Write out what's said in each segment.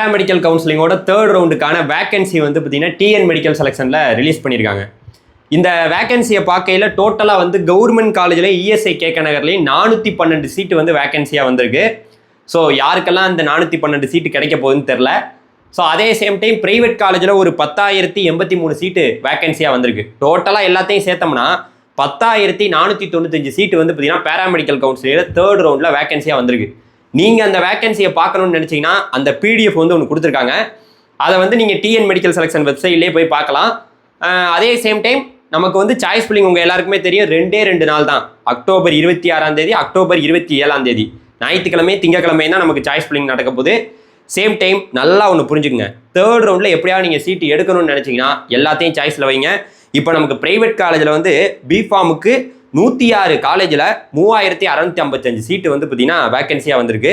Paramedical கவுன்சிலிங்கோட third ரவுண்டுக்கான vacancy வந்து பார்த்தீங்கன்னா TN medical செலெக்ஷனில் release பண்ணியிருக்காங்க. இந்த வேகன்சியை பார்க்கையில் டோட்டலாக வந்து கவர்மெண்ட் காலேஜில் இஎஸ்ஐ கேக நகர்லேயும் 412 சீட்டு வந்து வேகன்சியாக வந்திருக்கு. ஸோ யாருக்கெல்லாம் இந்த 412 சீட்டு கிடைக்க போகுதுன்னு தெரில. ஸோ அதே சேம் டைம் ப்ரைவேட் காலேஜில் ஒரு 10,083 சீட்டு வேகன்சியாக வந்திருக்கு. டோட்டலாக எல்லாத்தையும் சேர்த்தோம்னா 10,495 சீட்டு வந்து பார்த்தீங்கன்னா பேராமெடிக்கல் கவுன்சிலிங்கில் தேர்ட் ரவுண்டில் வேகன்சியாக வந்திருக்கு. நீங்கள் அந்த வேகன்சியை பார்க்கணும்னு நினச்சிங்கன்னா அந்த பிடிஎஃப் வந்து ஒன்று கொடுத்துருக்காங்க. அதை வந்து நீங்கள் டிஎன் மெடிக்கல் செலெக்ஷன் வெப்சைட்லேயே போய் பார்க்கலாம். அதே சேம் டைம் நமக்கு வந்து சாய்ஸ் ஃபில்லிங் உங்கள் எல்லாருக்குமே தெரியும், 2 நாள் தான். அக்டோபர் 26 அக்டோபர் 27 ஞாயிற்றுக்கிழமை திங்கக்கிழமை தான் நமக்கு சாய்ஸ் ஃபில்லிங் நடக்க போகுது. சேம் டைம் நல்லா ஒன்று புரிஞ்சுக்குங்க, தேர்ட் ரவுண்டில் எப்படியாவது நீங்கள் சீட்டு எடுக்கணும்னு நினச்சிங்கன்னா எல்லாத்தையும் சாய்ஸில் வைங்க. இப்போ நமக்கு ப்ரைவேட் காலேஜில் வந்து பிஃபார்முக்கு 106 காலேஜில் 3655 சீட்டு வந்து பார்த்தீங்கன்னா வேகன்சியாக வந்திருக்கு.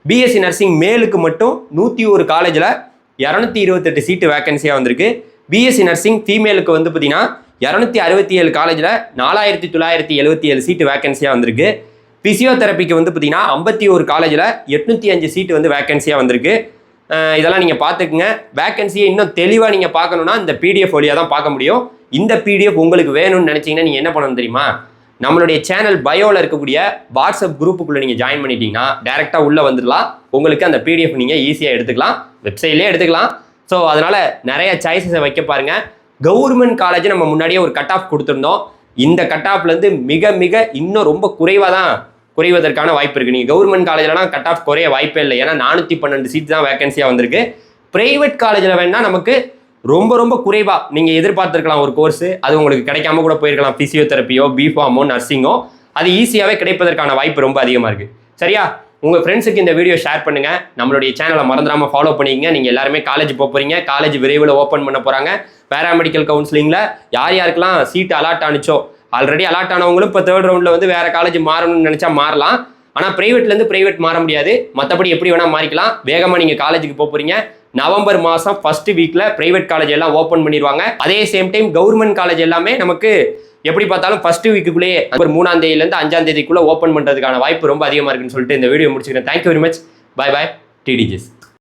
பிஎஸ்சி நர்சிங் மேலுக்கு மட்டும் 101 காலேஜில் 228 சீட்டு வேகன்சியாக வந்திருக்கு. பிஎஸ்சி நர்சிங் ஃபீமேலுக்கு வந்து பார்த்தீங்கன்னா 267 காலேஜில் 4977 சீட்டு வேகன்சியாக வந்திருக்கு. பிசியோதெரப்பிக்கு வந்து பார்த்தீங்கன்னா 51 காலேஜில் 805 சீட்டு வந்து வேகன்சியாக வந்திருக்கு. இதெல்லாம் நீங்கள் பார்த்துக்குங்க. வேகன்சியை இன்னும் தெளிவாக நீங்கள் பார்க்கணுன்னா இந்த பிடிஎஃப் வழியாக தான் பார்க்க முடியும். இந்த பிடிஎஃப் உங்களுக்கு வேணும்னு நினச்சிங்கன்னா நீங்கள் என்ன பண்ணணும் தெரியுமா? நம்மளுடைய சேனல் பயோவில் இருக்கக்கூடிய வாட்ஸ்அப் குரூப்புக்குள்ளே நீங்கள் ஜாயின் பண்ணிட்டீங்கன்னா டேரெக்டாக உள்ளே வந்துடலாம். உங்களுக்கு அந்த பிடிஎஃப் நீங்கள் ஈஸியாக எடுத்துக்கலாம், வெப்சைட்லேயே எடுத்துக்கலாம். ஸோ அதனால் நிறைய சாய்ஸஸை வைக்க பாருங்கள். கவர்மெண்ட் காலேஜ் நம்ம முன்னாடியே ஒரு கட் ஆஃப் கொடுத்துருந்தோம். இந்த கட் ஆஃப்லேருந்து மிக மிக இன்னும் ரொம்ப குறைவாக தான் குறைவதற்கான வாய்ப்பு இருக்குது. நீங்கள் கவர்மெண்ட் காலேஜ்லாம் கட் ஆஃப் குறைய வாய்ப்பே இல்லை. ஏன்னா 412 சீட் தான் வேகன்சியாக வந்திருக்கு. ப்ரைவேட் காலேஜில் வேணால் நமக்கு ரொம்ப ரொம்ப குறைவாக நீங்கள் எதிர்பார்த்துருக்கலாம் ஒரு கோர்ஸு, அது உங்களுக்கு கிடைக்காம கூட போயிருக்கலாம். ஃபிசியோதெரப்பியோ பிஃபார்மோ நர்சிங்கோ அது ஈஸியாகவே கிடைப்பதற்கான வாய்ப்பு ரொம்ப அதிகமாக இருக்குது. சரியா? உங்கள் ஃப்ரெண்ட்ஸுக்கு இந்த வீடியோ ஷேர் பண்ணுங்கள். நம்மளுடைய சேனலை மறந்துடாமல் ஃபாலோ பண்ணிக்கங்க. நீங்கள் எல்லாருமே காலேஜ் போகிறீங்க, காலேஜ் விரைவில் ஓப்பன் பண்ண போகிறாங்க. பேராமெடிக்கல் கவுன்சிலிங்கில் யார் யாருக்கெல்லாம் சீட்டு அலாட் ஆனிச்சோ, ஆல்ரெடி அலாட் ஆனவங்களும் இப்போ தேர்ட் ரவுண்டில் வந்து வேறு காலேஜ் மாறணும்னு நினச்சா மாறலாம். ஆனால் ப்ரைவேட்லேருந்து ப்ரைவேட் மாற முடியாது. மற்றபடி எப்படி வேணால் மாறிக்கலாம். வேகமாக நீங்கள் காலேஜுக்கு போகிறீங்க. நவம்பர் மாதம் ஃபர்ஸ்ட் வீக்கில் ப்ரைவேட் காலேஜ் எல்லாம் ஓப்பன் பண்ணிடுவாங்க. அதே சேம் டைம் கவர்மெண்ட் காலேஜ் எல்லாமே நமக்கு எப்படி பார்த்தாலும் ஃபர்ஸ்ட் வீக்குள்ளேயே நவம்பர் 3ஆம் தேதியிலேருந்து 5ஆம் தேதிக்குள்ளே ஓப்பன் பண்ணுறதுக்கான வாய்ப்பு ரொம்ப அதிகமாக இருக்குன்னு சொல்லிட்டு இந்த வீடியோ முடிச்சுக்கிறேன். Thank you very much. Bye bye டிடிஜிஸ்.